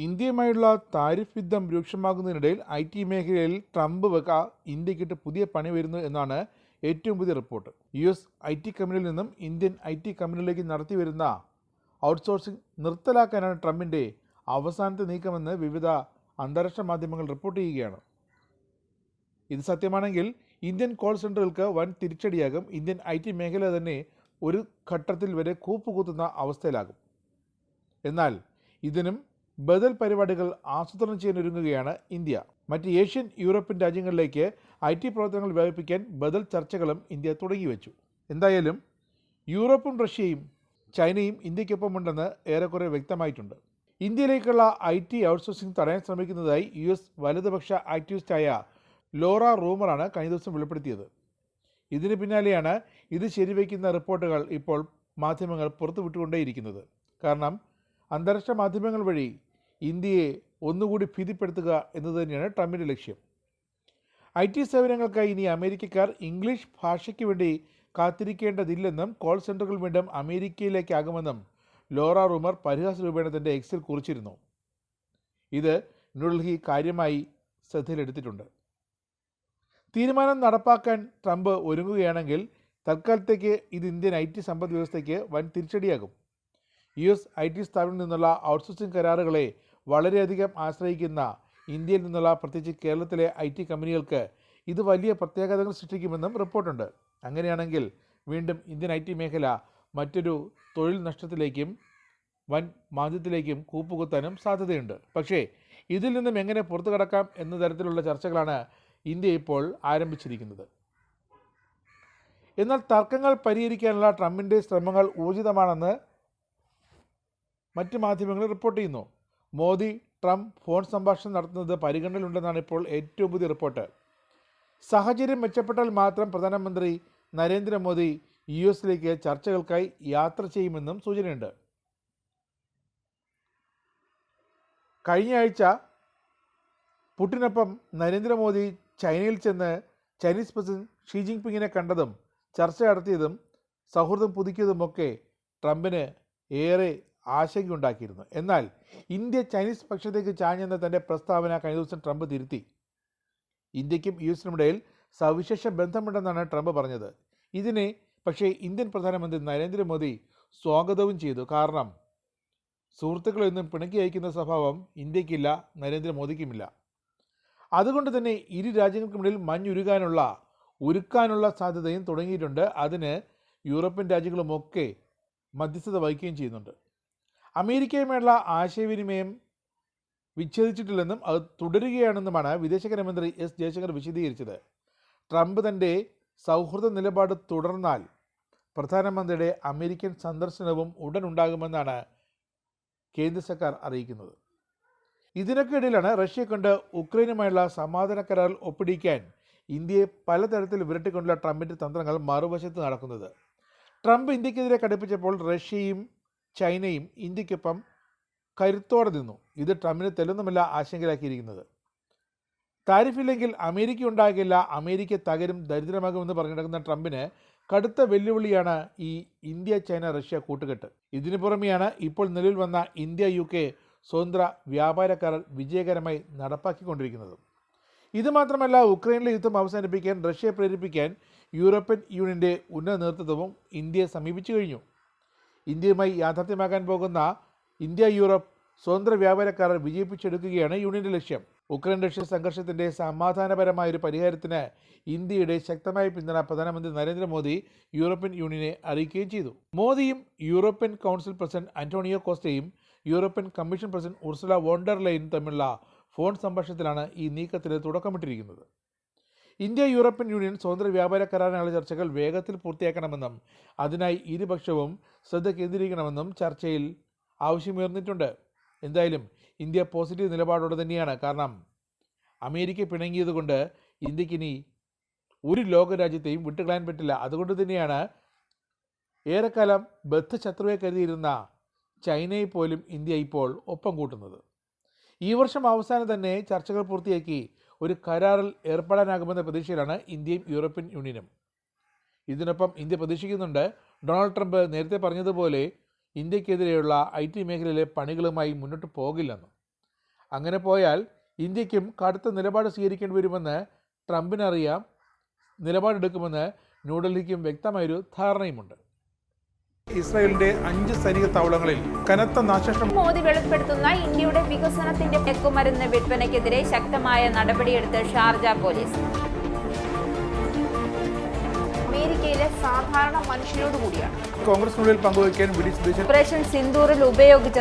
ഇന്ത്യയുമായുള്ള താരിഫ് യുദ്ധം രൂക്ഷമാകുന്നതിനിടയിൽ ഐ.ടി. മേഖലയിൽ ട്രംപ് വക ഇന്ത്യക്കിട്ട് പുതിയ പണി വരുന്നു എന്നാണ് ഏറ്റവും പുതിയ റിപ്പോർട്ട്. US IT. കമ്പനിയിൽ നിന്നും ഇന്ത്യൻ ഐ.ടി. കമ്പനികളിലേക്ക് നടത്തിവരുന്ന ഔട്ട്സോഴ്സിംഗ് നിർത്തലാക്കാനാണ് ട്രംപിൻ്റെ അവസാനത്തെ നീക്കമെന്ന് വിവിധ അന്താരാഷ്ട്ര മാധ്യമങ്ങൾ റിപ്പോർട്ട് ചെയ്യുകയാണ്. ഇത് സത്യമാണെങ്കിൽ ഇന്ത്യൻ കോൾ സെൻ്ററുകൾക്ക് വൻ തിരിച്ചടിയാകും. Indian IT. മേഖല തന്നെ ഒരു ഘട്ടത്തിൽ വരെ കൂപ്പുകുത്തുന്ന അവസ്ഥയിലാകും. എന്നാൽ ഇതിനും ബദൽ പരിപാടികൾ ആസൂത്രണം ചെയ്യാനൊരുങ്ങുകയാണ് ഇന്ത്യ. മറ്റ് ഏഷ്യൻ, യൂറോപ്യൻ രാജ്യങ്ങളിലേക്ക് ഐ.ടി. പ്രവർത്തനങ്ങൾ വ്യാപിപ്പിക്കാൻ ബദൽ ചർച്ചകളും ഇന്ത്യ തുടങ്ങിവെച്ചു. എന്തായാലും യൂറോപ്പും റഷ്യയും ചൈനയും ഇന്ത്യക്കൊപ്പമുണ്ടെന്ന് ഏറെക്കുറെ വ്യക്തമായിട്ടുണ്ട്. ഇന്ത്യയിലേക്കുള്ള ഐ.ടി. ഔട്ട്സോഴ്സിംഗ് തടയാൻ ശ്രമിക്കുന്നതായി US വലതുപക്ഷ ആക്ടിവിസ്റ്റായ ലോറ റൂമറാണ് കഴിഞ്ഞ ദിവസം വെളിപ്പെടുത്തിയത്. ഇതിന് പിന്നാലെയാണ് ഇത് ശരിവയ്ക്കുന്ന റിപ്പോർട്ടുകൾ ഇപ്പോൾ മാധ്യമങ്ങൾ പുറത്തുവിട്ടുകൊണ്ടേയിരിക്കുന്നത്. കാരണം അന്താരാഷ്ട്ര മാധ്യമങ്ങൾ വഴി ഇന്ത്യയെ ഒന്നുകൂടി ഭീതിപ്പെടുത്തുക എന്നത് തന്നെയാണ് ട്രംപിൻ്റെ ലക്ഷ്യം. ഐ.ടി. സേവനങ്ങൾക്കായി ഇനി അമേരിക്കക്കാർ ഇംഗ്ലീഷ് ഭാഷയ്ക്ക് വേണ്ടി കാത്തിരിക്കേണ്ടതില്ലെന്നും കോൾ സെൻ്ററുകൾ വീണ്ടും അമേരിക്കയിലേക്കാകുമെന്നും ലോറ റൂമർ പരിഹാസ രൂപേണ തൻ്റെ എക്സിൽ കുറിച്ചിരുന്നു. ഇത് ന്യൂഡൽഹി കാര്യമായി ശ്രദ്ധയിലെടുത്തിട്ടുണ്ട്. തീരുമാനം നടപ്പാക്കാൻ ട്രംപ് ഒരുങ്ങുകയാണെങ്കിൽ തൽക്കാലത്തേക്ക് ഇത് ഇന്ത്യൻ ഐ.ടി. സമ്പദ് വ്യവസ്ഥയ്ക്ക് വൻ തിരിച്ചടിയാകും. US IT. സ്ഥാപനത്തിൽ നിന്നുള്ള ഔട്ട്സോഴ്സിംഗ് കരാറുകളെ വളരെയധികം ആശ്രയിക്കുന്ന ഇന്ത്യയിൽ നിന്നുള്ള പ്രത്യേകിച്ച് കേരളത്തിലെ ഐ.ടി. കമ്പനികൾക്ക് ഇത് വലിയ പ്രത്യാഘാതങ്ങൾ സൃഷ്ടിക്കുമെന്നും റിപ്പോർട്ടുണ്ട്. അങ്ങനെയാണെങ്കിൽ വീണ്ടും ഇന്ത്യൻ ഐ.ടി. മേഖല മറ്റൊരു തൊഴിൽ നഷ്ടത്തിലേക്കും വൻ മാന്ദ്യത്തിലേക്കും കൂപ്പുകുത്താനും സാധ്യതയുണ്ട്. പക്ഷേ ഇതിൽ നിന്നും എങ്ങനെ പുറത്തു കടക്കാം എന്ന തരത്തിലുള്ള ചർച്ചകളാണ് ഇന്ത്യ ഇപ്പോൾ ആരംഭിച്ചിരിക്കുന്നത്. എന്നാൽ തർക്കങ്ങൾ പരിഹരിക്കാനുള്ള ട്രംപിൻ്റെ ശ്രമങ്ങൾ ഊർജിതമാണെന്ന് മറ്റ് മാധ്യമങ്ങൾ റിപ്പോർട്ട് ചെയ്യുന്നു. മോദി ട്രംപ് ഫോൺ സംഭാഷണം നടത്തുന്നത് പരിഗണനയിലുണ്ടെന്നാണ് ഇപ്പോൾ ഏറ്റവും പുതിയ റിപ്പോർട്ട്. സാഹചര്യം മെച്ചപ്പെട്ടാൽ മാത്രം പ്രധാനമന്ത്രി നരേന്ദ്രമോദി US ചർച്ചകൾക്കായി യാത്ര ചെയ്യുമെന്നും സൂചനയുണ്ട്. കഴിഞ്ഞ ആഴ്ച പുടിനൊപ്പം നരേന്ദ്രമോദി ചൈനയിൽ ചെന്ന് ചൈനീസ് പ്രസിഡന്റ് ഷീ ജിൻപിങ്ങിനെ കണ്ടതും ചർച്ച നടത്തിയതും സൗഹൃദം പുതുക്കിയതുമൊക്കെ ട്രംപിന് ഏറെ ആശങ്കയുണ്ടാക്കിയിരുന്നു. എന്നാൽ ഇന്ത്യ ചൈനീസ് പക്ഷത്തേക്ക് ചാഞ്ഞെന്ന തൻ്റെ പ്രസ്താവന കഴിഞ്ഞ ദിവസം ട്രംപ് തിരുത്തി. ഇന്ത്യക്കും US ഇടയിൽ സവിശേഷ ബന്ധമുണ്ടെന്നാണ് ട്രംപ് പറഞ്ഞത്. ഇതിനെ പക്ഷേ ഇന്ത്യൻ പ്രധാനമന്ത്രി നരേന്ദ്രമോദി സ്വാഗതവും ചെയ്തു. കാരണം സുഹൃത്തുക്കളെയൊന്നും പിണക്കി അയക്കുന്ന സ്വഭാവം ഇന്ത്യക്കില്ല, നരേന്ദ്രമോദിക്കുമില്ല. അതുകൊണ്ട് തന്നെ ഇരു രാജ്യങ്ങൾക്കുമിടയിൽ ഉരുക്കാനുള്ള സാധ്യതയും തുടങ്ങിയിട്ടുണ്ട്. അതിന് യൂറോപ്യൻ രാജ്യങ്ങളുമൊക്കെ മധ്യസ്ഥത വഹിക്കുകയും ചെയ്യുന്നുണ്ട്. അമേരിക്കയുമായുള്ള ആശയവിനിമയം വിച്ഛേദിച്ചിട്ടില്ലെന്നും അത് തുടരുകയാണെന്നുമാണ് വിദേശകാര്യമന്ത്രി S. ജയശങ്കർ വിശദീകരിച്ചത്. ട്രംപ് തൻ്റെ സൗഹൃദ നിലപാട് തുടർന്നാൽ പ്രധാനമന്ത്രിയുടെ അമേരിക്കൻ സന്ദർശനവും ഉടൻ ഉണ്ടാകുമെന്നാണ് കേന്ദ്ര സർക്കാർ അറിയിക്കുന്നത്. ഇതിനൊക്കെ ഇടയിലാണ് റഷ്യയെ കൊണ്ട് ഉക്രൈനുമായുള്ള സമാധാന കരാറിൽ ഒപ്പിടിക്കാൻ ഇന്ത്യയെ പലതരത്തിൽ വിരട്ടിക്കൊണ്ടുള്ള ട്രംപിൻ്റെ തന്ത്രങ്ങൾ മറുവശത്ത് നടക്കുന്നത്. ട്രംപ് ഇന്ത്യക്കെതിരെ കടുപ്പിച്ചപ്പോൾ റഷ്യയും ചൈനയും ഇന്ത്യക്കൊപ്പം കരുത്തോടെ നിന്നു. ഇത് ട്രംപിന് തെല്ലൊന്നുമല്ല ആശങ്കയിലാക്കിയിരിക്കുന്നത്. താരിഫില്ലെങ്കിൽ അമേരിക്ക ഉണ്ടാകില്ല, അമേരിക്ക തകരും, ദരിദ്രമാകുമെന്ന് പറഞ്ഞു നടക്കുന്ന ട്രംപിന് കടുത്ത വെല്ലുവിളിയാണ് ഈ ഇന്ത്യ ചൈന റഷ്യ കൂട്ടുകെട്ട്. ഇതിനു പുറമെയാണ് ഇപ്പോൾ നിലവിൽ വന്ന ഇന്ത്യ UK സ്വതന്ത്ര വ്യാപാര കരാർ വിജയകരമായി നടപ്പാക്കിക്കൊണ്ടിരിക്കുന്നത്. ഇതുമാത്രമല്ല, ഉക്രൈനിലെ യുദ്ധം അവസാനിപ്പിക്കാൻ റഷ്യയെ പ്രേരിപ്പിക്കാൻ യൂറോപ്യൻ യൂണിയൻ്റെ ഉന്നത നേതൃത്വവും ഇന്ത്യയെ സമീപിച്ചു കഴിഞ്ഞു. ഇന്ത്യയുമായി യാഥാർത്ഥ്യമാകാൻ പോകുന്ന ഇന്ത്യ യൂറോപ്പ് സ്വതന്ത്ര വ്യാപാര കരാർ വിജയിപ്പിച്ചെടുക്കുകയാണ് യൂണിയൻ്റെ ലക്ഷ്യം. ഉക്രൈൻ റഷ്യ സംഘർഷത്തിൻ്റെ സമാധാനപരമായൊരു പരിഹാരത്തിന് ഇന്ത്യയുടെ ശക്തമായ പിന്തുണ പ്രധാനമന്ത്രി നരേന്ദ്രമോദി യൂറോപ്യൻ യൂണിയനെ അറിയിക്കുകയും ചെയ്തു. മോദിയും യൂറോപ്യൻ കൗൺസിൽ പ്രസിഡന്റ് അന്റോണിയോ കോസ്റ്റയും European commission president Ursula von der ലൈനും തമ്മിലുള്ള ഫോൺ സംഭാഷണത്തിലാണ് ഈ നീക്കത്തിന് തുടക്കമിട്ടിരിക്കുന്നത്. ഇന്ത്യ യൂറോപ്യൻ യൂണിയൻ സ്വതന്ത്ര വ്യാപാര കരാറിനുള്ള ചർച്ചകൾ വേഗത്തിൽ പൂർത്തിയാക്കണമെന്നും അതിനായി ഇരുപക്ഷവും ശ്രദ്ധ കേന്ദ്രീകരിക്കണമെന്നും ചർച്ചയിൽ ആവശ്യമുയർന്നിട്ടുണ്ട്. എന്തായാലും ഇന്ത്യ പോസിറ്റീവ് നിലപാടോടെ തന്നെയാണ്. കാരണം അമേരിക്ക പിണങ്ങിയതുകൊണ്ട് ഇന്ത്യക്കിനി ഒരു ലോകരാജ്യത്തെയും വിട്ടുകളയാൻ പറ്റില്ല. അതുകൊണ്ട് തന്നെയാണ് ഏറെക്കാലം ബദ്ധശത്രുവെ കരുതിയിരുന്ന ചൈനയെ പോലും ഇന്ത്യ ഇപ്പോൾ ഒപ്പം കൂട്ടുന്നത്. ഈ വർഷം അവസാനം തന്നെ ചർച്ചകൾ പൂർത്തിയാക്കി ഒരു കരാറിൽ ഏർപ്പെടാനാകുമെന്ന പ്രതീക്ഷയിലാണ് ഇന്ത്യയും യൂറോപ്യൻ യൂണിയനും. ഇതിനൊപ്പം ഇന്ത്യ പ്രതീക്ഷിക്കുന്നുണ്ട് ഡൊണാൾഡ് ട്രംപ് നേരത്തെ പറഞ്ഞതുപോലെ ഇന്ത്യക്കെതിരെയുള്ള ഐ.ടി. മേഖലയിലെ പണികളുമായി മുന്നോട്ട് പോകില്ലെന്ന്. അങ്ങനെ പോയാൽ ഇന്ത്യക്കും കടുത്ത നിലപാട് സ്വീകരിക്കേണ്ടി വരുമെന്ന് ട്രംപിനറിയാം. നിലപാടെടുക്കുമെന്ന് ന്യൂഡൽഹിക്കും വ്യക്തമായൊരു ധാരണയുമുണ്ട്. ഇസ്രായേലിന്റെ 5 സൈനിക താവളങ്ങളിൽ കനത്ത നാശനഷ്ടം. മോദി വെളിപ്പെടുത്തുന്ന ഇന്ത്യയുടെ വികസനത്തിന്റെ മയക്കുമരുന്ന് വിൽപ്പനയ്ക്കെതിരെ ശക്തമായ നടപടിയെടുത്ത് ഷാർജ പോലീസ്. അമേരിക്കയിലെ സാധാരണ മനുഷ്യരോട് കൂടിയാണ് കോൺഗ്രസിനുള്ളിൽ പങ്കുവയ്ക്കാൻ വിളിച്ചു ഓപ്പറേഷൻ സിന്ദൂറിൽ ഉപയോഗിച്ച